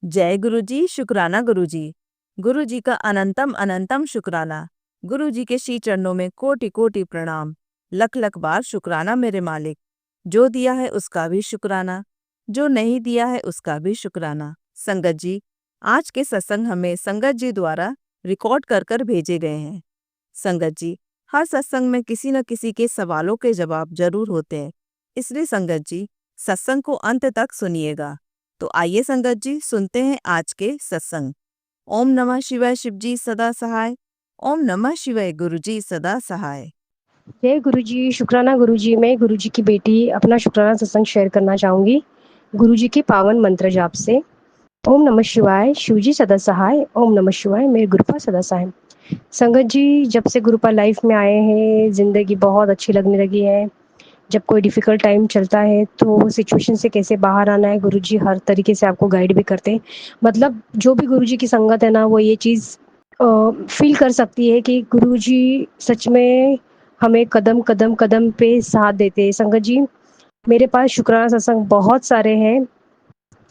जय गुरुजी, शुक्राना गुरुजी। गुरुजी का अनंतम अनंतम शुक्राना। गुरुजी के श्री चरणों में कोटि कोटि प्रणाम। लख लख बार शुक्राना मेरे मालिक। जो दिया है उसका भी शुक्राना, जो नहीं दिया है उसका भी शुक्राना। संगत जी, आज के सत्संग हमें संगत जी द्वारा रिकॉर्ड कर कर भेजे गए हैं। संगत जी, हर सत्संग में किसी न किसी के सवालों के जवाब जरूर होते हैं, इसलिए संगत जी सत्संग को अंत तक सुनिएगा। तो आइए संगत जी, सुनते हैं आज के सत्संग। ओम नमः शिवाय, शिव जी सदा सहाय। ओम नमः शिवाय, गुरु जी सदा सहाय। जय गुरुजी, शुक्राना गुरुजी। मैं गुरुजी की बेटी अपना शुक्राना सत्संग शेयर करना चाहूँगी गुरुजी के पावन मंत्र जाप से। ओम नमः शिवाय, शिवजी सदा सहाय। ओम नमः शिवाय, मेरे गुरुपा सदा सहाय। संगत जी, जब से गुरुपा लाइफ में आए हैं ज़िंदगी बहुत अच्छी लगने लगी है। जब कोई डिफ़िकल्ट टाइम चलता है तो सिचुएशन से कैसे बाहर आना है, गुरुजी हर तरीके से आपको गाइड भी करते हैं। मतलब जो भी गुरुजी की संगत है ना, वो ये चीज़ फ़ील कर सकती है कि गुरुजी सच में हमें कदम कदम कदम पे साथ देते हैं। संगत जी, मेरे पास शुक्राना सत्संग बहुत सारे हैं,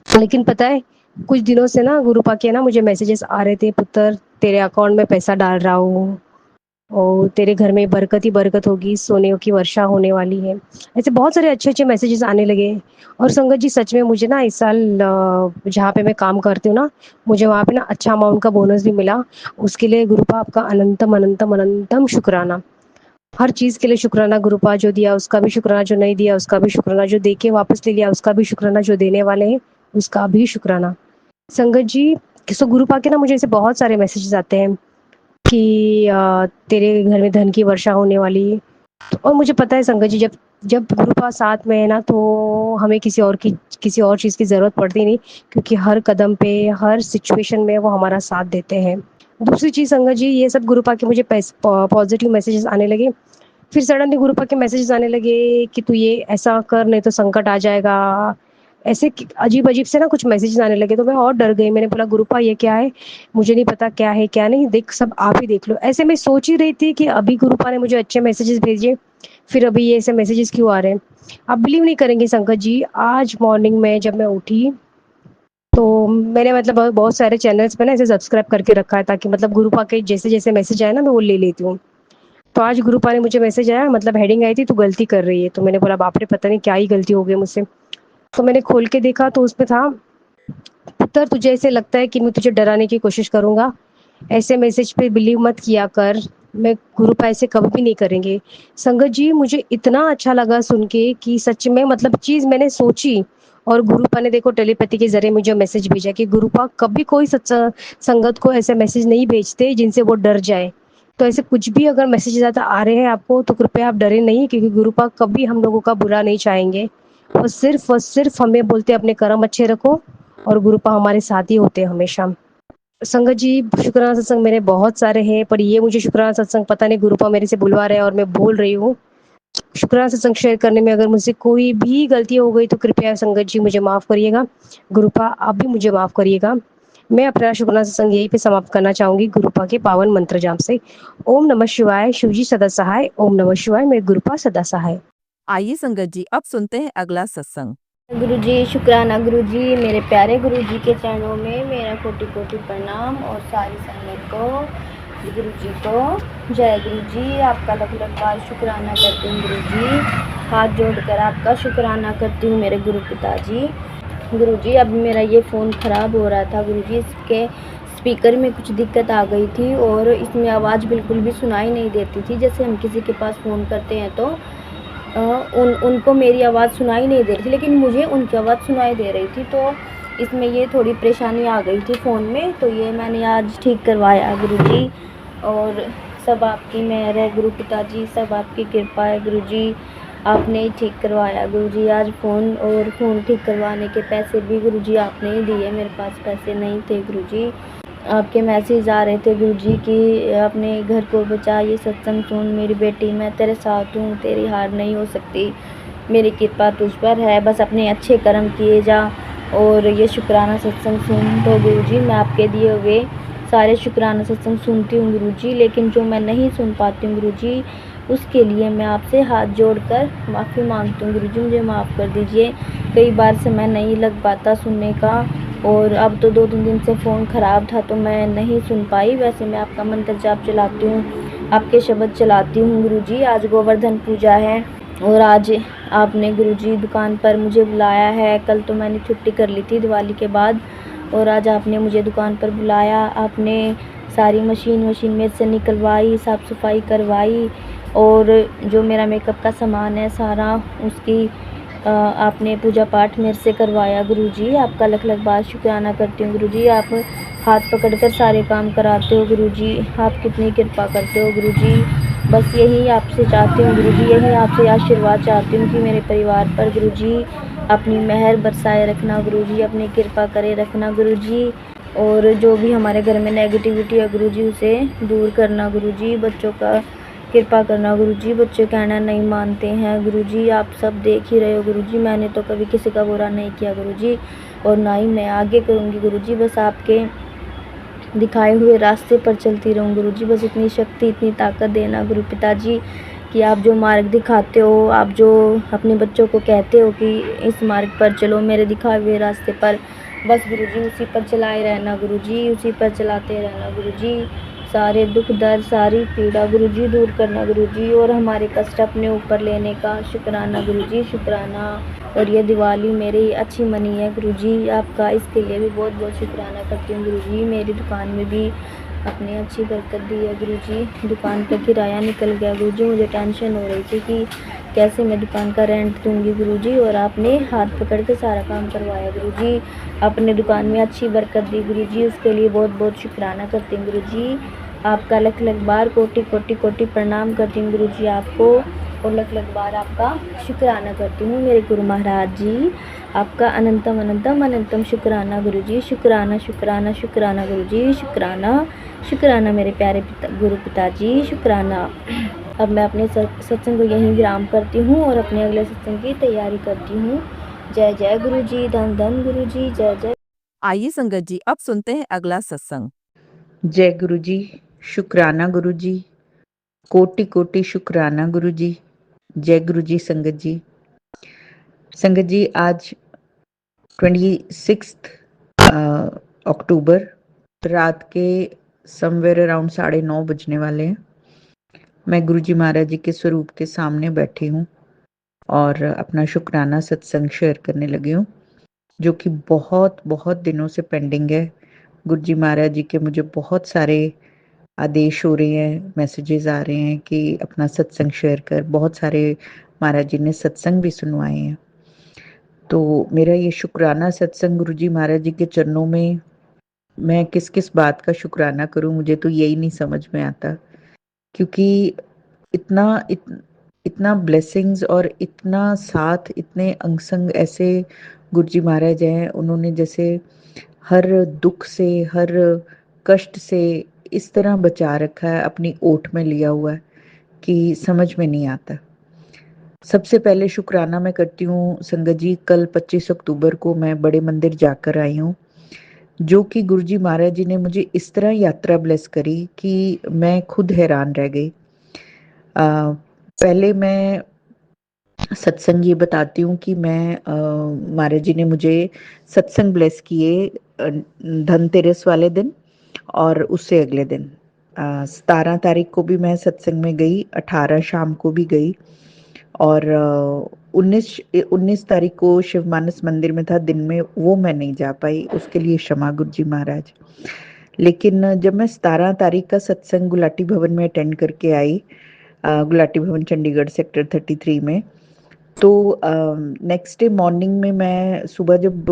लेकिन पता है कुछ दिनों से ना गुरुपा के ना मुझे मैसेजेस आ रहे थे, पुत्र तेरे अकाउंट में पैसा डाल रहा हूँ और तेरे घर में बरकत ही बरकत होगी, सोने की वर्षा होने वाली है। ऐसे बहुत सारे अच्छे-अच्छे मैसेजेस आने लगे। और संगत जी, सच में मुझे ना इस साल जहाँ पे मैं काम करती हूँ ना, मुझे वहाँ पे ना अच्छा अमाउंट का बोनस भी मिला। उसके लिए गुरुपा आपका अनंतम अनंतम अनंतम शुक्राना। हर चीज़ के लिए शुक्राना गुरुपा, जो दिया उसका भी शुक्राना, जो नहीं दिया उसका भी शुक्राना, जो दे के वापस ले लिया उसका भी शुक्राना, जो देने वाले हैं उसका भी शुक्राना। संगत जी, सो गुरुपा के ना मुझे ऐसे बहुत सारे मैसेजेस आते हैं कि तेरे घर में धन की वर्षा होने वाली है। तो और मुझे पता है संगत जी, जब जब गुरुपा साथ में है ना, तो हमें किसी और चीज़ की ज़रूरत पड़ती नहीं, क्योंकि हर कदम पे, हर सिचुएशन में वो हमारा साथ देते हैं। दूसरी चीज़ संगत जी, ये सब गुरुपा के मुझे पॉज़िटिव मैसेजेस आने लगे। फिर सडनली गुरुपा के मैसेजेस आने लगे कि तू ये ऐसा कर, नहीं तो संकट आ जाएगा। ऐसे अजीब-अजीब से ना कुछ मैसेजेस आने लगे, तो मैं और डर गई। मैंने बोला गुरुपा ये क्या है? मुझे नहीं पता क्या है क्या नहीं, देख सब आप ही देख लो। ऐसे मैं सोच ही रही थी कि अभी गुरुपा ने मुझे अच्छे मैसेजेस भेजे, फिर अभी ये ऐसे मैसेजेस क्यों आ रहे हैं? आप बिलीव नहीं करेंगे संगत जी, आज मॉर्निंग में जब मैं उठी, तो मैंने मतलब बहुत सारे चैनल्स पे ना ऐसे सब्सक्राइब करके रखा है, ताकि मतलब गुरुपा के जैसे-जैसे मैसेज आए ना, मैं वो ले लेती हूँ। तो आज गुरुपा ने मुझे मैसेज आया, मतलब हेडिंग आई थी, "तू गलती कर रही है।" तो मैंने बोला बाप रे! पता नहीं क्या ही गलती हो गई मुझसे। तो मैंने खोल के देखा तो उसमें था, "पुत्र तुझे ऐसे लगता है कि मैं तुझे डराने की कोशिश करूँगा? ऐसे मैसेज पे बिलीव मत किया कर। मैं गुरुपा ऐसे कभी भी नहीं करेंगे।" संगत जी, मुझे इतना अच्छा लगा सुन के कि सच में मतलब चीज़ मैंने सोची, और गुरुपा ने देखो टेलीपैथी के ज़रिए मुझे मैसेज भेजा कि गुरुपा कभी कोई संगत को ऐसे मैसेज नहीं भेजते जिनसे वो डर जाए। तो ऐसे कुछ भी अगर मैसेज ज़्यादा आ रहे हैं आपको, तो कृपया आप डरें नहीं, क्योंकि गुरुपा कभी हम लोगों का बुरा नहीं चाहेंगे। वो सिर्फ़ हमें बोलते हैं अपने कर्म अच्छे रखो, और गुरुपा हमारे साथ ही होते हैं हमेशा। संगत जी, शुक्राना सत्संग मेरे बहुत सारे हैं, पर ये मुझे शुक्राना सत्संग पता नहीं गुरुपा मेरे से बुलवा रहे हैं और मैं बोल रही हूँ। शुक्राना सत्संग शेयर करने में अगर मुझसे कोई भी गलती हो गई तो कृपया संगत जी मुझे माफ़ करिएगा। गुरुपा आप भी मुझे माफ़ करिएगा। मैं अपना शुक्राना सत्संग यहीं पे समाप्त करना चाहूँगी गुरुपा के पावन मंत्र जाप से। ओम नमः शिवाय, शिवजी सदा सहाय। ओम नमः शिवाय, मेरे गुरुपा सदा सहाय। आइए संगत जी, अब सुनते हैं अगला सत्संग। गुरुजी, शुक्राना गुरुजी। मेरे प्यारे गुरुजी के चरणों में मेरा कोटि कोटि प्रणाम, और सारी संगत को, गुरुजी को जय गुरुजी। आपका लख लख बार शुक्राना करती हूँ गुरुजी। हाथ जोड़कर आपका शुक्राना करती हूँ मेरे गुरु पिताजी। गुरुजी, अब मेरा ये फ़ोन ख़राब हो रहा था गुरुजी, इसके स्पीकर में कुछ दिक्कत आ गई थी और इसमें आवाज़ बिल्कुल भी सुनाई नहीं देती थी। जैसे हम किसी के पास फ़ोन करते हैं तो उनको मेरी आवाज़ सुनाई नहीं दे रही थी, लेकिन मुझे उनकी आवाज़ सुनाई दे रही थी। तो इसमें ये थोड़ी परेशानी आ गई थी फ़ोन में, तो ये मैंने आज ठीक करवाया गुरुजी। और सब आपकी मेहर है गुरु पिताजी, सब आपकी कृपा है गुरुजी। आपने ही ठीक करवाया गुरुजी आज फ़ोन, और फ़ोन ठीक करवाने के पैसे भी गुरुजी आपने ही दिए, मेरे पास पैसे नहीं थे गुरुजी। आपके मैसेज आ रहे थे गुरुजी कि अपने घर को बचा, ये सत्संग सुन मेरी बेटी, मैं तेरे साथ हूँ, तेरी हार नहीं हो सकती, मेरी कृपा तुझ पर है, बस अपने अच्छे कर्म किए जा और ये शुक्राना सत्संग सुन। तो गुरुजी, मैं आपके दिए हुए सारे शुक्राना सत्संग सुनती हूँ गुरुजी, लेकिन जो मैं नहीं सुन पाती हूँ गुरुजी, उसके लिए मैं आपसे हाथ जोड़कर माफ़ी मांगती हूँ गुरुजी, मुझे माफ़ कर दीजिए। कई बार से मैं नहीं लग पाता सुनने का, और अब तो 2-3 दिन से फ़ोन ख़राब था तो मैं नहीं सुन पाई। वैसे मैं आपका मंत्र जाप चलाती हूँ, आपके शब्द चलाती हूँ गुरुजी। आज गोवर्धन पूजा है और आज आपने गुरुजी दुकान पर मुझे बुलाया है। कल तो मैंने छुट्टी कर ली थी दिवाली के बाद और आज आपने मुझे दुकान पर बुलाया। आपने सारी मशीन मेरे से निकलवाई, साफ़ सफाई करवाई और जो मेरा मेकअप का सामान है सारा उसकी आपने पूजा पाठ मेरे से करवाया गुरुजी। आपका लख लख बार शुक्राना करती हूँ गुरुजी। आप हाथ पकड़कर सारे काम कराते हो गुरुजी। आप कितनी कृपा करते हो गुरुजी। बस यही आपसे चाहती हूँ गुरुजी, यही आपसे आशीर्वाद चाहती हूँ कि मेरे परिवार पर गुरुजी अपनी मेहर बरसाए रखना गुरुजी, अपनी कृपा करे रखना गुरुजी। और जो भी हमारे घर में नेगेटिविटी है गुरुजी उसे दूर करना गुरुजी। बच्चों का कृपा करना गुरुजी, बच्चे कहना नहीं मानते हैं गुरुजी। आप सब देख ही रहे हो गुरुजी, मैंने तो कभी किसी का बुरा नहीं किया गुरुजी और ना ही मैं आगे करूँगी गुरुजी। बस आपके दिखाए हुए रास्ते पर चलती रहूँ गुरुजी। बस इतनी शक्ति इतनी ताकत देना गुरु पिताजी कि आप जो मार्ग दिखाते हो, आप जो अपने बच्चों को कहते हो कि इस मार्ग पर चलो मेरे दिखाए हुए रास्ते पर, बस गुरुजी उसी पर चलाए रहना गुरुजी, उसी पर चलाते रहना गुरुजी। सारे दुख दर्द सारी पीड़ा गुरुजी दूर करना गुरुजी और हमारे कष्ट अपने ऊपर लेने का शुक्राना गुरुजी, शुक्राना। और ये दिवाली मेरी अच्छी मनी है गुरुजी, आपका इसके लिए भी बहुत बहुत शुक्राना करती हूँ गुरुजी। मेरी दुकान में भी अपनी अच्छी बरकत दी है गुरुजी। दुकान का किराया निकल गया गुरुजी, मुझे टेंशन हो रही थी कि कैसे मैं दुकान का रेंट दूंगी गुरुजी और आपने हाथ पकड़ के सारा काम करवाया गुरुजी। अपने दुकान में अच्छी बरकत दी गुरुजी, उसके लिए बहुत बहुत शुक्राना करती हूँ गुरुजी। आपका लख लख बार कोटि कोटि कोटि प्रणाम करती हूँ गुरुजी आपको और लख लख बार आपका शुक्राना करती हूँ मेरे गुरु महाराज जी। आपका अनंतम अनंतम अनंतम शुक्राना गुरुजी, शुक्राना शुक्राना शुक्राना गुरुजी, शुक्राना शुक्राना मेरे प्यारे गुरु पिताजी, शुक्राना। अब मैं अपने सत्संग को यहीं विराम करती हूँ और अपने अगले सत्संग की तैयारी करती हूँ। जय जय गुरुजी, धन धन गुरुजी, जय जय। आइए संगत जी, अब सुनते हैं अगला सत्संग। जय गुरु जी, शुक्राना गुरु जी, कोटि कोटि शुक्राना गुरु जी। जय गुरु जी संगत जी। संगत जी आज 26 अक्टूबर रात के समवेयर अराउंड 9:30 बजने वाले हैं। मैं गुरु जी महाराज जी के स्वरूप के सामने बैठी हूँ और अपना शुक्राना सत्संग शेयर करने लगी हूँ जो कि बहुत बहुत दिनों से पेंडिंग है। गुरु जी महाराज जी के मुझे बहुत सारे आदेश हो रहे हैं, मैसेजेस आ रहे हैं कि अपना सत्संग शेयर कर। बहुत सारे महाराज जी ने सत्संग भी सुनवाए हैं। तो मेरा ये शुक्राना सत्संग गुरु जी महाराज जी के चरणों में मैं किस किस बात का शुक्राना करूं, मुझे तो यही नहीं समझ में आता। क्योंकि इतना ब्लेसिंग्स और इतना साथ, इतने अंग संग ऐसे गुरु जी महाराज हैं। उन्होंने जैसे हर दुख से, हर कष्ट से इस तरह बचा रखा है, अपनी ओट में लिया हुआ है कि समझ में नहीं आता। सबसे पहले शुक्राना मैं करती हूँ संगत जी, कल 25 अक्टूबर को मैं बड़े मंदिर जाकर आई हूँ, जो कि गुरु जी महाराज जी ने मुझे इस तरह यात्रा ब्लेस करी कि मैं खुद हैरान रह गई। पहले मैं सत्संग ये बताती हूँ कि मैं महाराज जी ने मुझे सत्संग ब्लेस किए धनतेरस वाले दिन और उससे अगले दिन 17 तारीख को भी मैं सत्संग में गई, 18 शाम को भी गई और 19 तारीख को शिव मानस मंदिर में था दिन में, वो मैं नहीं जा पाई, उसके लिए क्षमा गुरु जी महाराज। लेकिन जब मैं 17 तारीख का सत्संग गुलाटी भवन में अटेंड करके आई, गुलाटी भवन चंडीगढ़ सेक्टर 33 में, तो नेक्स्ट डे मॉर्निंग में मैं सुबह जब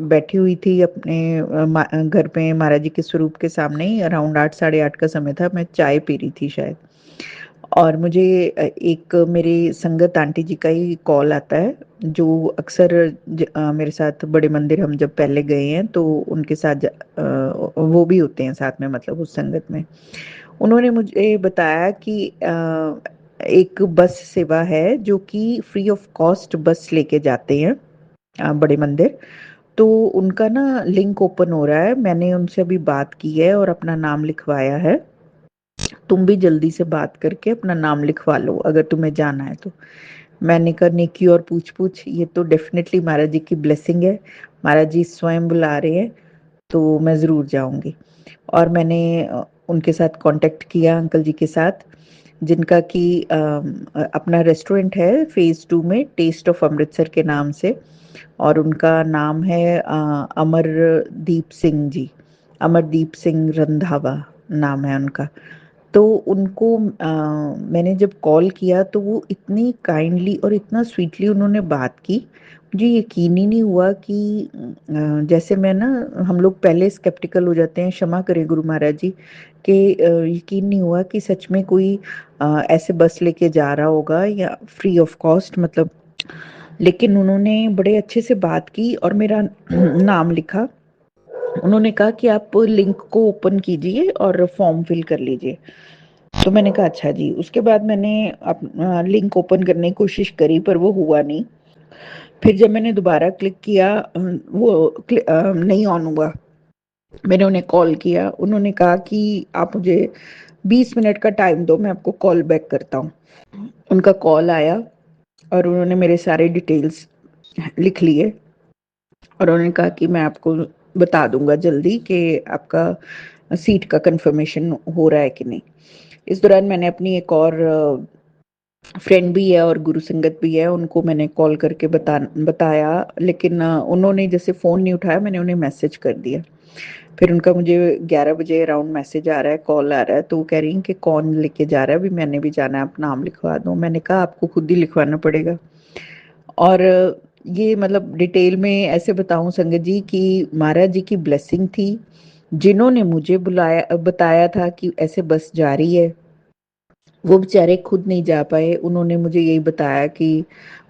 बैठी हुई थी अपने घर पे महाराज जी के स्वरूप के सामने ही, अराउंड 8 साढ़े 8 का समय था, मैं चाय पी रही थी शायद, और मुझे एक मेरी संगत आंटी जी का ही कॉल आता है जो अक्सर मेरे साथ बड़े मंदिर हम जब पहले गए हैं तो उनके साथ वो भी होते हैं साथ में, मतलब उस संगत में। उन्होंने मुझे बताया कि एक बस सेवा है जो कि फ्री ऑफ कॉस्ट बस लेके जाते हैं बड़े मंदिर। तो उनका ना लिंक ओपन हो रहा है, मैंने उनसे अभी बात की है और अपना नाम लिखवाया है। तुम भी जल्दी से बात करके अपना नाम लिखवा लो अगर तुम्हें जाना है तो। मैंने कहा नेकी और पूछ पूछ, ये तो डेफिनेटली महाराज जी की ब्लेसिंग है, महाराज जी स्वयं बुला रहे हैं, तो मैं ज़रूर जाऊंगी। और मैंने उनके साथ कांटेक्ट किया, अंकल जी के साथ, जिनका कि अपना रेस्टोरेंट है फेज़ 2 में, टेस्ट ऑफ अमृतसर के नाम से, और उनका नाम है अमरदीप सिंह जी, अमरदीप सिंह रंधावा नाम है उनका। तो उनको मैंने जब कॉल किया तो वो इतनी काइंडली और इतना स्वीटली उन्होंने बात की, मुझे यकीन ही नहीं हुआ कि जैसे मैं ना, हम लोग पहले स्केप्टिकल हो जाते हैं, क्षमा करें गुरु महाराज जी, कि यकीन नहीं हुआ कि सच में कोई ऐसे बस लेके जा रहा होगा या फ्री ऑफ कॉस्ट, मतलब। लेकिन उन्होंने बड़े अच्छे से बात की और मेरा नाम लिखा। उन्होंने कहा कि आप लिंक को ओपन कीजिए और फॉर्म फिल कर लीजिए। तो मैंने कहा अच्छा जी। उसके बाद मैंने लिंक ओपन करने की कोशिश करी पर वो हुआ नहीं। फिर जब मैंने दोबारा क्लिक किया नहीं ऑन हुआ। मैंने उन्हें कॉल किया, उन्होंने कहा कि आप मुझे 20 मिनट का टाइम दो, मैं आपको कॉल बैक करता हूँ। उनका कॉल आया और उन्होंने मेरे सारे डिटेल्स लिख लिए और उन्होंने कहा कि मैं आपको बता दूंगा जल्दी कि आपका सीट का कंफर्मेशन हो रहा है कि नहीं। इस दौरान मैंने अपनी एक और फ्रेंड भी है और गुरु संगत भी है, उनको मैंने कॉल करके बताया, लेकिन उन्होंने जैसे फ़ोन नहीं उठाया, मैंने उन्हें मैसेज कर दिया। फिर उनका मुझे 11 बजे अराउंड मैसेज आ रहा है, कॉल आ रहा है, तो वो कह रही हैं कि कौन लेके जा रहा है, अभी मैंने भी जाना है, आप नाम लिखवा दो। मैंने कहा आपको खुद ही लिखवाना पड़ेगा। और ये मतलब डिटेल में ऐसे बताऊं संगत जी कि महाराज जी की ब्लेसिंग थी, जिन्होंने मुझे बुलाया, बताया था कि ऐसे बस जा रही है, वो बेचारे खुद नहीं जा पाए। उन्होंने मुझे यही बताया कि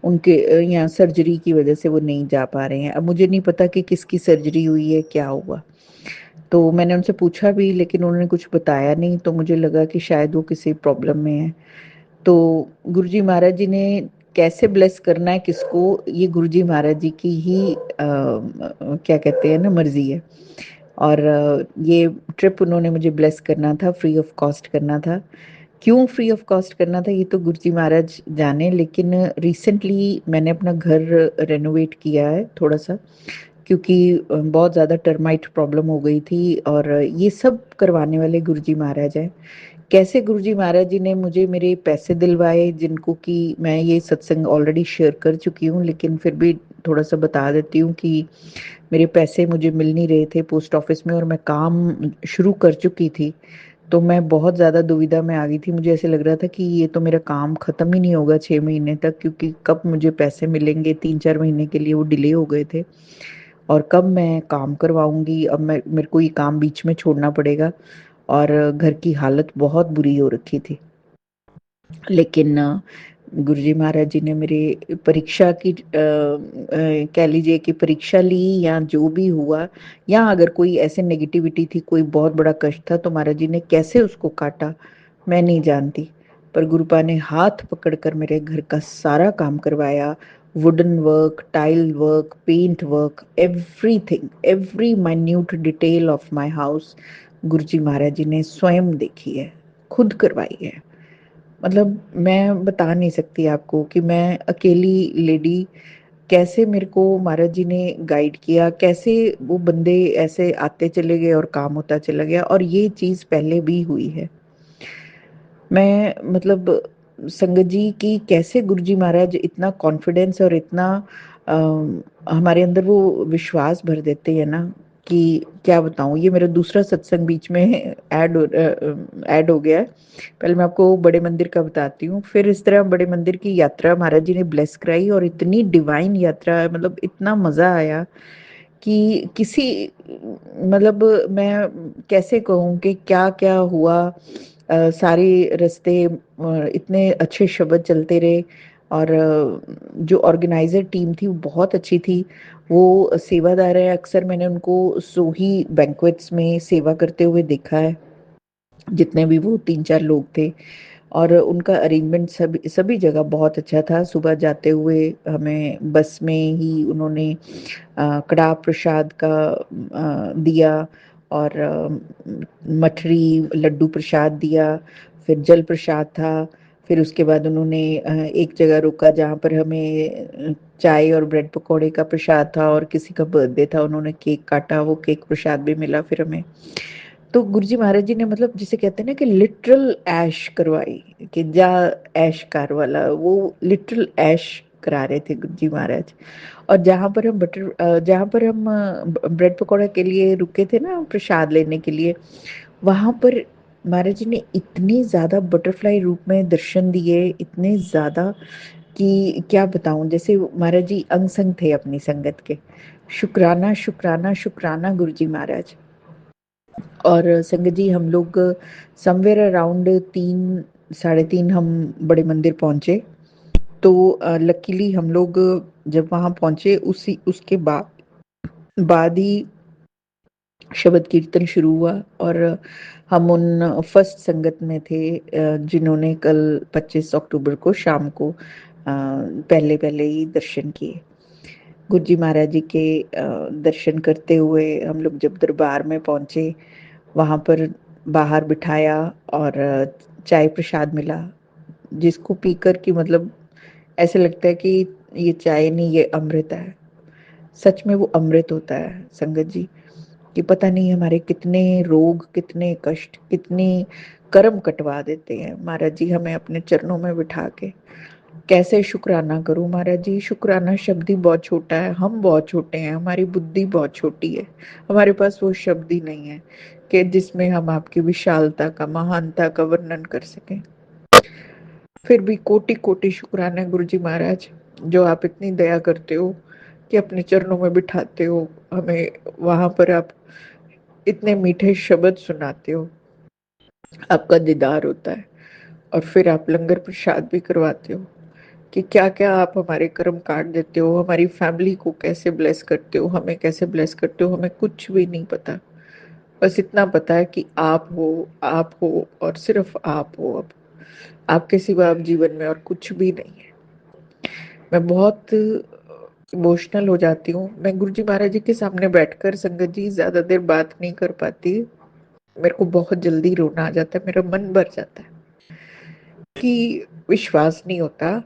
उनके यहाँ सर्जरी की वजह से वो नहीं जा पा रहे हैं। अब मुझे नहीं पता कि किसकी सर्जरी हुई है, क्या हुआ। तो मैंने उनसे पूछा भी, लेकिन उन्होंने कुछ बताया नहीं, तो मुझे लगा कि शायद वो किसी प्रॉब्लम में है। तो गुरुजी महाराज जी ने कैसे ब्लेस करना है किसको, ये गुरुजी महाराज जी की ही क्या कहते हैं ना, मर्जी है। और ये ट्रिप उन्होंने मुझे ब्लेस करना था, फ्री ऑफ कॉस्ट करना था। क्यों फ्री ऑफ कॉस्ट करना था ये तो गुरुजी महाराज जाने, लेकिन रिसेंटली मैंने अपना घर रेनोवेट किया है थोड़ा सा, क्योंकि बहुत ज़्यादा टर्माइट प्रॉब्लम हो गई थी, और ये सब करवाने वाले गुरुजी महाराज हैं। कैसे गुरुजी महाराज जी ने मुझे मेरे पैसे दिलवाए, जिनको कि मैं ये सत्संग ऑलरेडी शेयर कर चुकी हूँ, लेकिन फिर भी थोड़ा सा बता देती हूँ कि मेरे पैसे मुझे मिल नहीं रहे थे पोस्ट ऑफिस में, और मैं काम शुरू कर चुकी थी। तो मैं बहुत ज़्यादा दुविधा में आ गई थी, मुझे ऐसे लग रहा था कि ये तो मेरा काम ख़त्म ही नहीं होगा 6 महीने तक, क्योंकि कब मुझे पैसे मिलेंगे, 3-4 महीने के लिए वो डिले हो गए थे, और कब मैं काम करवाऊंगी। अब मेरे को ये काम बीच में छोड़ना पड़ेगा, और घर की हालत बहुत बुरी हो रखी थी। लेकिन गुरुजी महाराज जी ने मेरे परीक्षा की कह लीजिए कि परीक्षा ली, या जो भी हुआ, या अगर कोई ऐसे नेगेटिविटी थी, कोई बहुत बड़ा कष्ट था, तो महाराज जी ने कैसे उसको काटा मैं नहीं जानती। पर गुरुपा ने हाथ पकड़कर मेरे घर का सारा काम करवाया, wooden work, tile work, paint work, everything, every minute detail of my house Guruji Maharaj ji ने स्वयं देखी है, खुद करवाई है। मतलब मैं बता नहीं सकती आपको कि मैं अकेली लेडी, कैसे मेरे को महाराज जी ने गाइड किया, कैसे वो बंदे ऐसे आते चले गए और काम होता चला गया। और ये चीज़ पहले भी हुई है। मैं मतलब संगत जी की कैसे गुरुजी महाराज इतना कॉन्फिडेंस और इतना हमारे अंदर वो विश्वास भर देते हैं ना, कि क्या बताऊं। ये मेरा दूसरा सत्संग बीच में ऐड हो गया है। पहले मैं आपको बड़े मंदिर का बताती हूँ, फिर इस तरह बड़े मंदिर की यात्रा महाराज जी ने ब्लेस कराई, और इतनी डिवाइन यात्रा, मतलब इतना मज़ा आया कि किसी मतलब मैं कैसे कहूँ कि क्या क्या हुआ। सारे रास्ते इतने अच्छे शब्द चलते रहे, और जो ऑर्गेनाइजर टीम थी वो बहुत अच्छी थी। वो सेवादार है, अक्सर मैंने उनको सोही बैंक्वेट्स में सेवा करते हुए देखा है, जितने भी वो 3-4 लोग थे। और उनका अरेंजमेंट सभी सभी जगह बहुत अच्छा था। सुबह जाते हुए हमें बस में ही उन्होंने कड़ाह प्रसाद का दिया, और मठरी लड्डू प्रसाद दिया, फिर जल प्रसाद था, फिर उसके बाद उन्होंने एक जगह रुका जहाँ पर हमें चाय और ब्रेड पकौड़े का प्रसाद था, और किसी का बर्थडे था, उन्होंने केक काटा, वो केक प्रसाद भी मिला फिर हमें। तो गुरुजी महाराज जी ने मतलब जिसे कहते हैं ना कि लिटरल ऐश करवाई, कि जा ऐश कार वाला, वो लिटरल ऐश करा रहे थे गुरुजी महाराज। और जहाँ पर हम ब्रेड पकौड़ा के लिए रुके थे ना प्रसाद लेने के लिए, वहां पर महाराज जी ने इतने ज्यादा बटरफ्लाई रूप में दर्शन दिए, इतने ज्यादा कि क्या बताऊं। जैसे महाराज जी अंग संग थे अपनी संगत के। शुक्राना शुक्राना शुक्राना गुरुजी महाराज। और संगत जी हम लोग समवेयर अराउंड 3 साढ़े 3 हम बड़े मंदिर पहुंचे। तो लकीली हम लोग जब वहां पहुंचे उसी उसके बाद ही शब्द कीर्तन शुरू हुआ, और हम उन फर्स्ट संगत में थे जिन्होंने कल 25 अक्टूबर को शाम को पहले पहले ही दर्शन किए। गुरुजी महाराज जी के दर्शन करते हुए हम लोग जब दरबार में पहुंचे, वहां पर बाहर बिठाया और चाय प्रसाद मिला, जिसको पीकर कि मतलब ऐसे लगता है कि ये चाय नहीं, ये अमृत है। सच में वो अमृत होता है संगत जी, कि पता नहीं हमारे कितने रोग, कितने कष्ट, कितने कर्म कटवा देते हैं महाराज जी हमें अपने चरणों में बिठा के। कैसे शुक्राना करूं महाराज जी। शुक्राना शब्द ही बहुत छोटा है, हम बहुत छोटे हैं, हमारी बुद्धि बहुत छोटी है, हमारे पास वो शब्द ही नहीं है कि जिसमें हम आपकी विशालता का, महानता का वर्णन कर सकें। फिर भी कोटि कोटि शुक्राना गुरुजी महाराज, जो आप इतनी दया करते हो कि अपने चरणों में बिठाते हो हमें, वहां पर आप इतने मीठे शब्द सुनाते हो, आपका दीदार होता है, और फिर आप लंगर प्रसाद भी करवाते हो। कि क्या क्या आप हमारे कर्म काट देते हो, हमारी फैमिली को कैसे ब्लेस करते हो, हमें कैसे ब्लेस करते हो, हमें कुछ भी नहीं पता। बस इतना पता है कि आप हो और सिर्फ आप हो। अब आपके सिवा अब जीवन में और कुछ भी नहीं है। मैं बहुत इमोशनल हो जाती हूँ। मैं गुरुजी महाराज जी के सामने बैठकर संगत जी ज्यादा देर बात नहीं कर पाती, मेरे को बहुत जल्दी रोना आ जाता है, मेरा मन भर जाता है कि विश्वास नहीं होता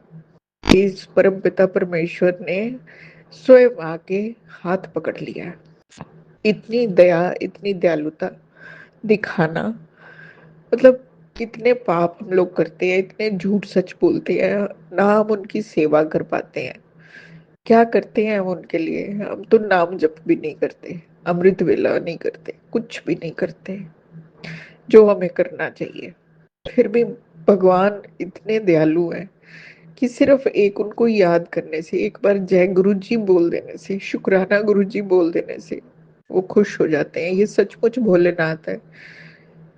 कि इस परम पिता परमेश्वर ने स्वयं आके हाथ पकड़ लिया है। इतनी दया, इतनी दयालुता दिखाना, मतलब कितने पाप हम लोग करते हैं, इतने झूठ सच बोलते हैं, ना हम उनकी सेवा कर पाते हैं। क्या करते हैं हम उनके लिए? हम तो नाम जप भी नहीं करते, अमृत वेला नहीं करते, कुछ भी नहीं करते जो हमें करना चाहिए। फिर भी भगवान इतने दयालु हैं कि सिर्फ एक उनको याद करने से, एक बार जय गुरु जी बोल देने से, शुक्राना गुरु जी बोल देने से वो खुश हो जाते हैं। ये सचमुच भोलेनाथ है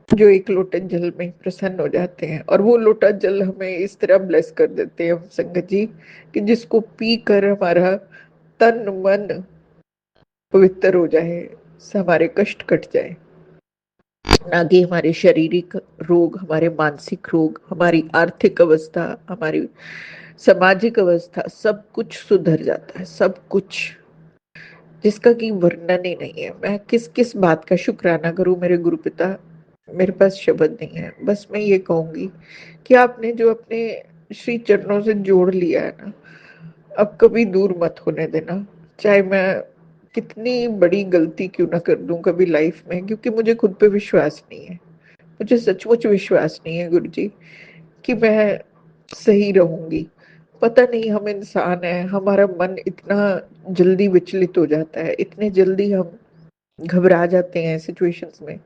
जो एक लोटे जल में प्रसन्न हो जाते हैं, और वो लोटा जल हमें इस तरह ब्लेस कर देते हैं संगत जी कि जिसको पी कर हमारा तन मन पवित्र हो जाए, हमारे कष्ट कट जाए, ना कि हमारे शारीरिक रोग, हमारे मानसिक रोग, हमारी आर्थिक अवस्था, हमारी सामाजिक अवस्था, सब कुछ सुधर जाता है, सब कुछ, जिसका कि वर्णन ही नहीं है। मैं किस किस बात का शुक्राना करूं मेरे गुरु पिता, मेरे पास शब्द नहीं है। बस मैं ये कहूंगी कि आपने जो अपने श्री चरणों से जोड़ लिया है ना, अब कभी दूर मत होने देना, चाहे मैं कितनी बड़ी गलती क्यों ना कर दूं कभी लाइफ में, क्योंकि मुझे खुद पे विश्वास नहीं है, मुझे सचमुच विश्वास नहीं है गुरु जी कि मैं सही रहूंगी। पता नहीं, हम इंसान है, हमारा मन इतना जल्दी विचलित हो जाता है, इतने जल्दी हम घबरा जाते हैं सिचुएशंस में,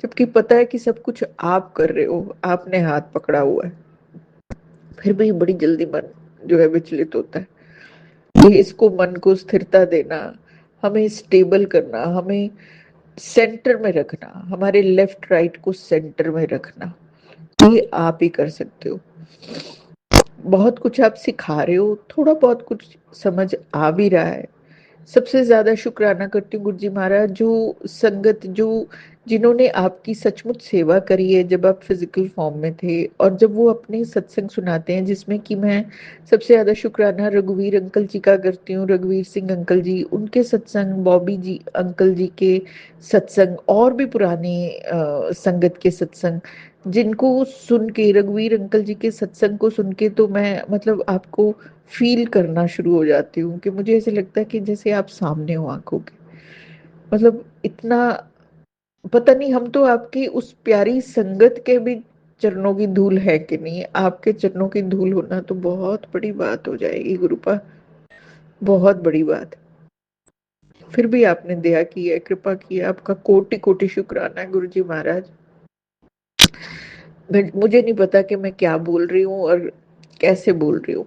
जबकि पता है कि सब कुछ आप कर रहे हो, आपने हाथ पकड़ा हुआ है, फिर भी बड़ी जल्दी मन जो है विचलित होता है। ये इसको मन को स्थिरता देना, हमें स्टेबल करना, हमें सेंटर में रखना, हमारे लेफ्ट राइट को सेंटर में रखना, ये आप ही कर सकते हो। बहुत कुछ आप सिखा रहे हो, थोड़ा बहुत कुछ समझ आ भी रहा है। सबसे ज्यादा शुक्राना करती हूँ गुरुजी महाराज, जो संगत जो जिन्होंने आपकी सचमुच सेवा करी है जब आप फिजिकल फॉर्म में थे, और जब वो अपने सत्संग सुनाते हैं, जिसमें कि मैं सबसे ज्यादा शुक्राना रघुवीर अंकल जी का करती हूँ, रघुवीर सिंह अंकल जी, उनके सत्संग, बॉबी जी अंकल जी के सत्संग, और भी पुराने संगत के सत्संग, जिनको सुन के, रघुवीर अंकल जी के सत्संग को सुन के, तो मैं मतलब आपको फील करना शुरू हो जाती हूँ कि मुझे ऐसे लगता है कि जैसे आप सामने हो आंखों के। मतलब इतना, पता नहीं, हम तो आपकी उस प्यारी संगत के भी चरणों की धूल है कि नहीं। आपके चरणों की धूल होना तो बहुत बड़ी बात हो जाएगी गुरुपा, बहुत बड़ी बात। फिर भी आपने दया की है, कृपा की है, आपका कोटि कोटि शुक्राना है गुरु जी महाराज। मुझे नहीं पता कि मैं क्या बोल रही हूँ और कैसे बोल रही हूँ।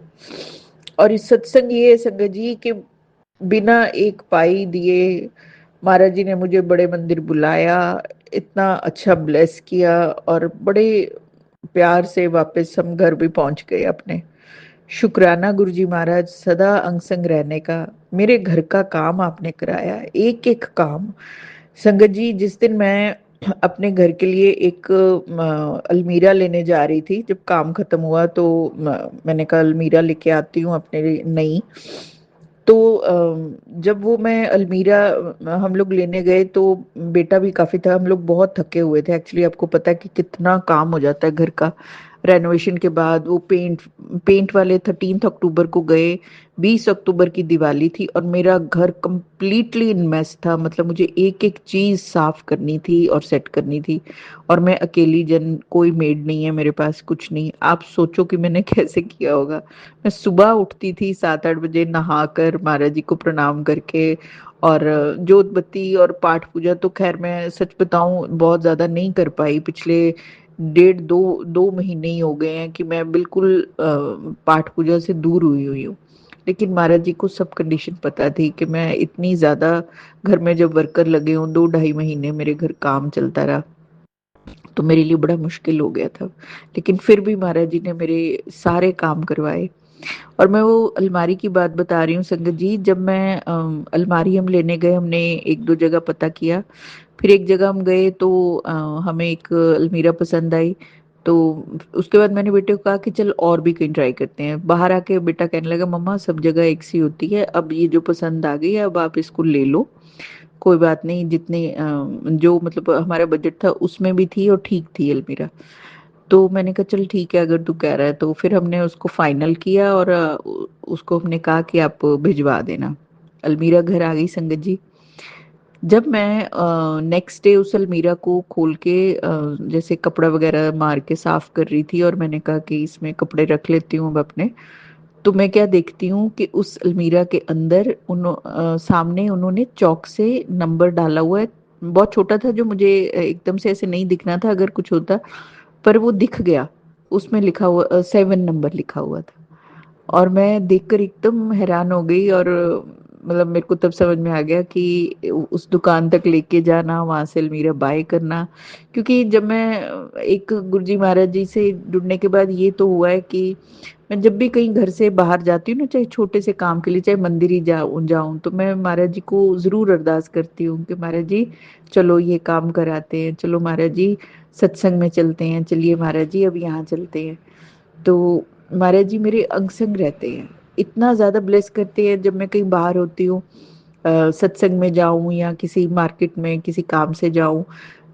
और इस सत्संग ये है संगत जी कि बिना एक पाई दिए महाराज जी ने मुझे बड़े मंदिर बुलाया, इतना अच्छा ब्लेस किया, और बड़े प्यार से वापस हम घर भी पहुंच गए अपने। शुक्राना गुरु जी महाराज, सदा अंग संग रहने का। मेरे घर का काम आपने कराया, एक एक काम। संगत जी, जिस दिन मैं अपने घर के लिए एक अलमीरा लेने जा रही थी, जब काम खत्म हुआ तो मैंने कहा अलमीरा लेके आती हूँ अपने लिए नई। तो जब वो मैं अलमीरा हम लोग लेने गए तो बेटा भी काफी था, हम लोग बहुत थके हुए थे एक्चुअली। आपको पता है कि कितना काम हो जाता है घर का रेनोवेशन के बाद। वो पेंट वाले 13 अक्टूबर को गए, 20 अक्टूबर की दिवाली थी, और मेरा घर कंप्लीटली इन मेस था। मतलब मुझे एक एक चीज साफ करनी थी और सेट करनी थी, और मैं अकेली जन, कोई मेड नहीं है मेरे पास, कुछ नहीं। आप सोचो कि मैंने कैसे किया होगा। मैं सुबह उठती थी 7-8 बजे, नहाकर महाराज जी को प्रणाम करके, और जोत बत्ती और पाठ पूजा तो खैर मैं सच बताऊं बहुत ज्यादा नहीं कर पाई। पिछले 1.5-2 महीने ही हो गए हैं कि मैं बिल्कुल पाठ पूजा से दूर हुई हुई हूँ। लेकिन महाराज जी को सब कंडीशन पता थी कि मैं इतनी ज्यादा घर में जब वर्कर लगे हों, 2-2.5 महीने मेरे घर काम चलता रहा, तो मेरे लिए बड़ा मुश्किल हो गया था। लेकिन फिर भी महाराज जी ने मेरे सारे काम करवाए। और मैं वो अलमारी की बात बता रही हूँ संगत जी। जब मैं अलमारी हम लेने गए, हमने 1-2 जगह पता किया, फिर एक जगह हम गए तो हमें एक अलमीरा पसंद आई। तो उसके बाद मैंने बेटे को कहा कि चल और भी कहीं ट्राई करते हैं। बाहर आके बेटा कहने लगा, मम्मा सब जगह एक सी होती है, अब ये जो पसंद आ गई है अब आप इसको ले लो, कोई बात नहीं। जितने जो मतलब हमारा बजट था उसमें भी थी और ठीक थी अलमीरा। तो मैंने कहा चल ठीक है, अगर तू कह रहा है तो। फिर हमने उसको फाइनल किया, और उसको हमने कहा कि आप भिजवा देना। अलमीरा घर आ गई संगत जी। जब मैं नेक्स्ट डे उस अलमीरा को खोल के जैसे कपड़ा वगैरह मार के साफ कर रही थी, और मैंने कहा कि इसमें कपड़े रख लेती हूँ अब अपने, तो मैं क्या देखती हूँ कि उस अलमीरा के अंदर सामने उन्होंने चौक से नंबर डाला हुआ है। बहुत छोटा था, जो मुझे एकदम से ऐसे नहीं दिखना था अगर कुछ होता, पर वो दिख गया। उसमें लिखा हुआ 7 नंबर लिखा हुआ था। और मैं देखकर एकदम हैरान हो गई, और मतलब मेरे को तब समझ में आ गया कि उस दुकान तक लेके जाना, वहां से अलमीरा बाय करना। क्योंकि जब मैं एक गुरुजी महाराज जी से जुड़ने के बाद ये तो हुआ है कि मैं जब भी कहीं घर से बाहर जाती हूँ ना, चाहे छोटे से काम के लिए, चाहे मंदिर ही जाऊं, तो मैं महाराज जी को जरूर अरदास करती हूँ कि महाराज जी चलो ये काम कराते हैं, चलो महाराज जी सत्संग में चलते हैं, चलिए महाराज जी अब यहाँ चलते हैं। तो महाराज जी मेरे अंग संग रहते हैं, इतना ज्यादा ब्लेस करते हैं जब मैं कहीं बाहर होती हूँ, सत्संग में जाऊं या किसी मार्केट में किसी काम से जाऊं।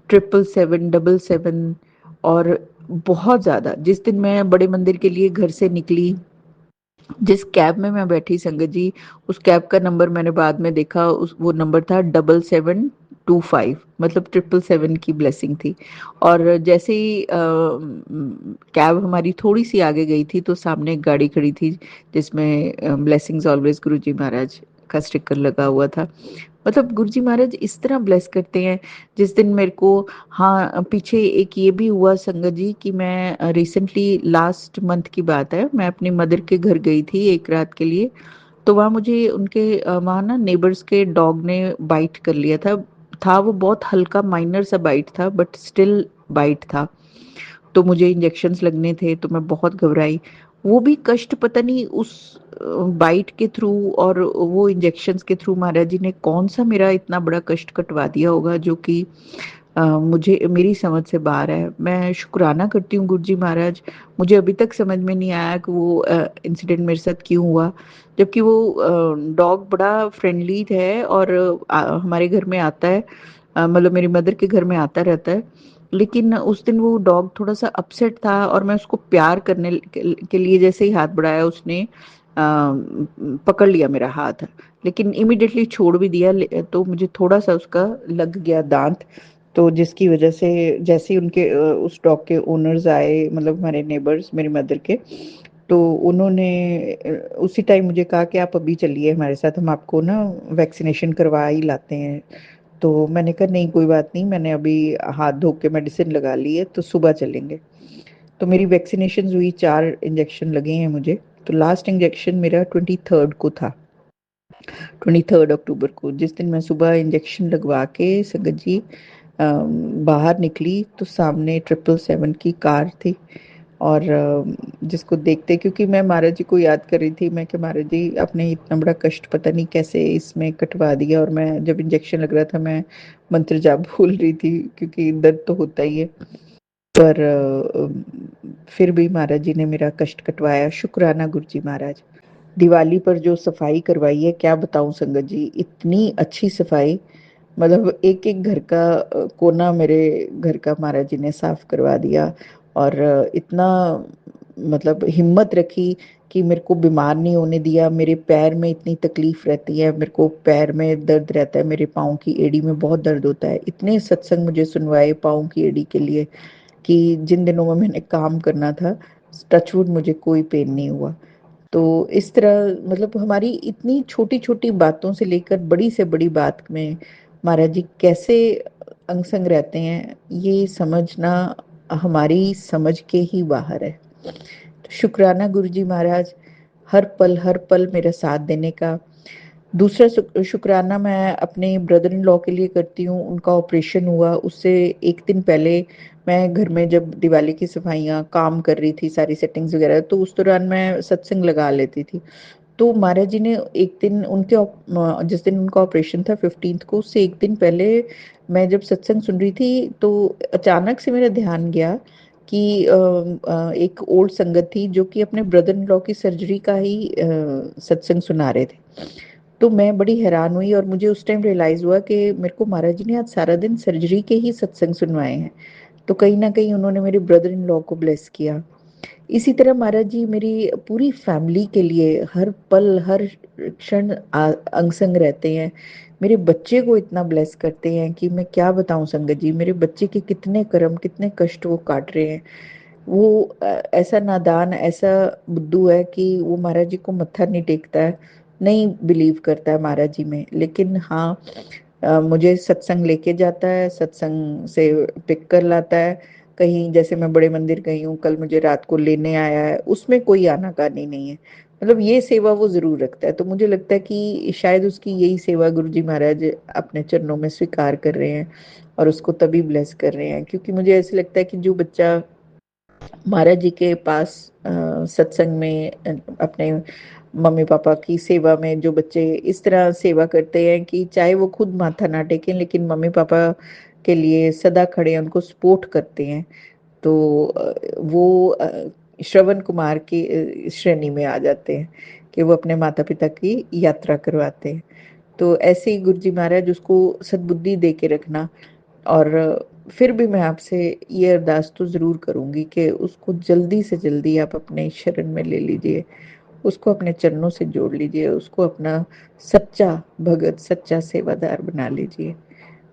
777 777, और बहुत ज्यादा, जिस दिन मैं बड़े मंदिर के लिए घर से निकली, जिस कैब में मैं बैठी संगत जी, उस कैब का नंबर मैंने बाद में देखा, उस वो नंबर था 7725, मतलब 777 की ब्लेसिंग थी। और जैसे ही कैब हमारी थोड़ी सी आगे गई थी तो सामने एक गाड़ी खड़ी थी जिसमें ब्लेसिंग्स ऑलवेज गुरु जी महाराज का स्टिकर लगा हुआ था। मतलब गुरु जी महाराज इस तरह ब्लेस करते हैं। जिस दिन मेरे को, हाँ पीछे एक ये भी हुआ संगत जी कि मैं रिसेंटली, लास्ट मंथ की बात है, मैं अपनी मदर के घर गई थी एक रात के लिए। तो वहाँ मुझे उनके वहाँ ना नेबर्स के डॉग ने बाइट कर लिया था वो बहुत हल्का माइनर सा बाइट था, बट स्टिल बाइट था। तो मुझे इंजेक्शन्स लगने थे, तो मैं बहुत घबराई। वो भी कष्ट पता नहीं उस बाइट के थ्रू और वो इंजेक्शन्स के थ्रू महाराज जी ने कौन सा मेरा इतना बड़ा कष्ट कटवा दिया होगा, जो कि मुझे मेरी समझ से बाहर है। मैं शुक्राना करती हूँ गुरुजी महाराज, मुझे अभी तक समझ में नहीं आया कि वो इंसिडेंट मेरे साथ क्यों हुआ। जबकि वो डॉग बड़ा फ्रेंडली है और हमारे घर में आता है, मतलब मेरी मदर के घर में आता रहता है। लेकिन उस दिन वो डॉग थोड़ा-सा अपसेट था और मैं उसको प्यार करने के लिए जैसे ही हाथ बढ़ाया उसने पकड़ लिया मेरा हाथ, लेकिन इमीडिएटली छोड़ भी दिया। तो मुझे थोड़ा-सा उसका लग गया दाँत, तो जिसकी वजह से जैसे ही उनके उस डॉग के ओनर्स आए, मतलब हमारे नेबर्स मेरी मदर के, तो उन्होंने उसी टाइम मुझे कहा कि आप अभी चलिए हमारे साथ, हम आपको ना वैक्सीनेशन करवा ही लाते हैं। तो मैंने कहा नहीं कोई बात नहीं, मैंने अभी हाथ धो के मेडिसिन लगा ली है, तो सुबह चलेंगे। तो मेरी वैक्सीनेशन हुई, 4 इंजेक्शन लगे हैं मुझे। तो लास्ट इंजेक्शन मेरा 23rd को था, 23 अक्टूबर को, जिस दिन मैं सुबह इंजेक्शन लगवा के संगत जी बाहर निकली तो सामने 777 की कार थी। और जिसको देखते, क्योंकि मैं महाराज जी को याद कर रही थी, मैं कि महाराज जी आपने इतना बड़ा कष्ट पता नहीं कैसे इसमें कटवा दिया। और मैं जब इंजेक्शन लग रहा था मैं मंत्र जाप बोल रही थी, क्योंकि दर्द तो होता ही है। पर फिर भी महाराज जी ने मेरा कष्ट कटवाया। शुक्राना गुरु जी महाराज। दिवाली पर जो सफाई करवाई है क्या बताऊं संगत जी, इतनी अच्छी सफाई, मतलब एक एक घर का कोना मेरे घर का महाराज जी ने साफ करवा दिया। और इतना मतलब हिम्मत रखी कि मेरे को बीमार नहीं होने दिया। मेरे पैर में इतनी तकलीफ रहती है, मेरे को पैर में दर्द रहता है, मेरे पाँव की एड़ी में बहुत दर्द होता है। इतने सत्संग मुझे सुनवाए पाँव की एड़ी के लिए कि जिन दिनों में मैंने काम करना था, टचवुड मुझे कोई पेन नहीं हुआ। तो इस तरह मतलब हमारी इतनी छोटी-छोटी बातों से लेकर बड़ी से बड़ी बात में महाराज जी कैसे अंग संग रहते हैं, ये समझना हमारी समझ के ही बाहर है। तो शुक्राना गुरुजी महाराज, हर पल मेरा साथ देने का। दूसरा शुक्राना मैं अपने ब्रदर इन लॉ के लिए करती हूँ। उनका ऑपरेशन हुआ उससे एक दिन पहले मैं घर में जब दिवाली की सफाइयाँ काम कर रही थी, सारी सेटिंग्स वगैरह, तो उस दौरान मैं सत्संग लगा लेती थी। तो महाराज जी ने एक दिन उनके जिस दिन उनका ऑपरेशन था 15th को, उससे एक दिन पहले मैं जब सत्संग सुन रही थी तो अचानक से मेरा ध्यान गया कि एक ओल्ड संगत थी जो कि अपने ब्रदर इन लॉ की सर्जरी का ही सत्संग सुना रहे थे। तो मैं बड़ी हैरान हुई और मुझे उस टाइम रियलाइज हुआ कि मेरे को महाराज जी ने आज सारा दिन सर्जरी के ही सत्संग सुनवाए हैं। तो कहीं ना कहीं उन्होंने मेरे ब्रदर इन लॉ को ब्लेस किया। इसी तरह महाराज जी मेरी पूरी फैमिली के लिए हर पल हर क्षण अंग संग रहते हैं। मेरे बच्चे को इतना ब्लेस करते हैं कि मैं क्या बताऊं संगत जी, मेरे बच्चे के कितने कर्म कितने कष्ट वो काट रहे हैं। वो ऐसा नादान ऐसा बुद्धू है कि वो महाराज जी को मत्था नहीं टेकता है, नहीं बिलीव करता है महाराज जी में। लेकिन हाँ, मुझे सत्संग लेके जाता है, सत्संग से पिक कर लाता है। कहीं जैसे मैं बड़े मंदिर गई हूँ, कल मुझे रात को लेने आया है, उसमें कोई आनाकानी नहीं है। मतलब ये सेवा वो जरूर रखता है। तो मुझे लगता है कि शायद उसकी यही सेवा गुरु जी महाराज अपने चरणों में स्वीकार कर रहे हैं और उसको तभी ब्लेस कर रहे हैं, क्योंकि मुझे ऐसे लगता है कि जो बच्चा महाराज जी के पास सत्संग में अपने मम्मी पापा की सेवा में, जो बच्चे इस तरह सेवा करते हैं कि चाहे वो खुद माथा ना टेकें लेकिन मम्मी पापा के लिए सदा खड़े हैं, उनको सपोर्ट करते हैं, तो वो श्रवण कुमार की श्रेणी में आ जाते हैं कि वो अपने माता पिता की यात्रा करवाते हैं। तो ऐसे ही गुरु जी महाराज उसको सद्बुद्धि दे के रखना। और फिर भी मैं आपसे ये अरदास तो ज़रूर करूँगी कि उसको जल्दी से जल्दी आप अपने शरण में ले लीजिए, उसको अपने चरणों से जोड़ लीजिए, उसको अपना सच्चा भगत, सच्चा सेवादार बना लीजिए।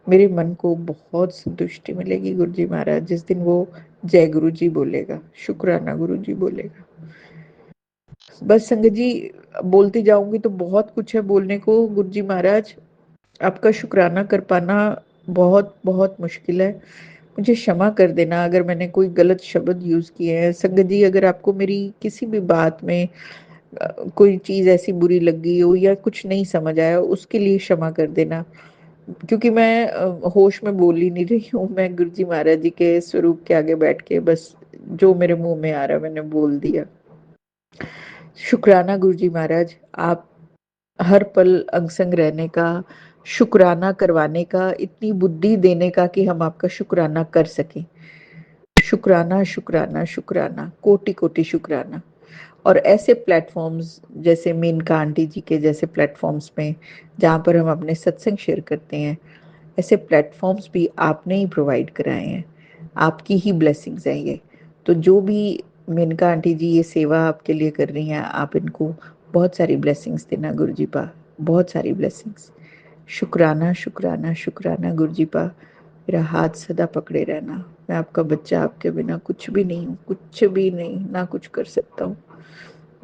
मेरे मन को बहुत संतुष्टि मिलेगी गुरु जी महाराज जिस दिन वो जय गुरु जी बोलेगा, शुक्राना गुरु जी बोलेगा। बस संगत जी बोलती जाऊंगी तो बहुत कुछ है बोलने को। गुरु जी महाराज आपका शुक्राना कर पाना बहुत बहुत मुश्किल है। मुझे क्षमा कर देना अगर मैंने कोई गलत शब्द यूज किए हैं। संगत जी अगर आपको मेरी किसी भी बात में कोई चीज ऐसी बुरी लगी हो या कुछ नहीं समझ आया उसके लिए क्षमा कर देना, क्योंकि मैं होश में बोल ही नहीं रही हूँ। मैं गुरु जी महाराज जी के स्वरूप के आगे बैठ के बस जो मेरे मुंह में आ रहा मैंने बोल दिया। शुक्राना गुरु जी महाराज, आप हर पल अंग संग रहने का। शुक्राना करवाने का, इतनी बुद्धि देने का कि हम आपका शुक्राना कर सकें। शुक्राना, शुक्राना, शुक्राना, कोटि-कोटि शुक्राना। और ऐसे प्लेटफ़ॉर्म्स जैसे मेनका आंटी जी के जैसे प्लेटफ़ॉर्म्स में जहाँ पर हम अपने सत्संग शेयर करते हैं, ऐसे प्लेटफ़ॉर्म्स भी आपने ही प्रोवाइड कराए हैं। आपकी ही ब्लेसिंग्स हैं ये। तो जो भी मेनका आंटी जी ये सेवा आपके लिए कर रही हैं, आप इनको बहुत सारी ब्लेसिंग्स देना गुरुजी पा, बहुत सारी ब्लेसिंग्स। शुक्राना, शुक्राना, शुक्राना गुरुजी पा, मेरा हाथ सदा पकड़े रहना। मैं आपका बच्चा, आपके बिना कुछ भी नहीं हूँ, कुछ भी नहीं, ना कुछ कर सकता हूँ।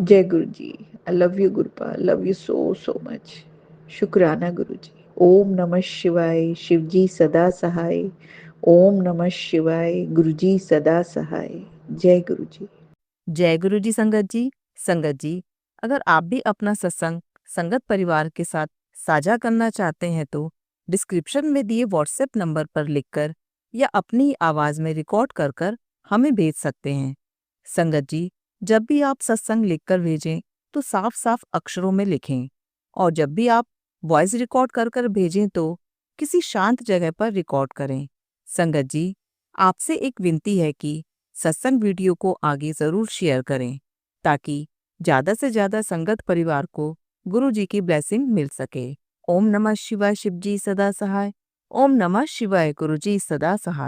जय गुरुजी, आई लव यू गुरुपा, लव यू सो मच। शुक्राना गुरुजी। ओम नमः शिवाय, शिवजी सदा सहाय। ओम नमः शिवाय, गुरुजी सदा सहाय। जय गुरुजी। जय गुरु जी संगत जी। संगत जी, अगर आप भी अपना सत्संग संगत परिवार के साथ साझा करना चाहते हैं तो डिस्क्रिप्शन में दिए व्हाट्सएप नंबर पर लिखकर या अपनी आवाज में रिकॉर्ड कर कर हमें भेज सकते हैं। संगत जी, जब भी आप सत्संग लिखकर भेजें तो साफ साफ अक्षरों में लिखें, और जब भी आप वॉइस रिकॉर्ड कर कर भेजें तो किसी शांत जगह पर रिकॉर्ड करें। संगत जी, आपसे एक विनती है कि सत्संग वीडियो को आगे जरूर शेयर करें ताकि ज्यादा से ज्यादा संगत परिवार को गुरु जी की ब्लेसिंग मिल सके। ओम नमः शिवाय, शिव जी सदा सहाय। ओम नमः शिवाय, गुरु जी सदा सहाय।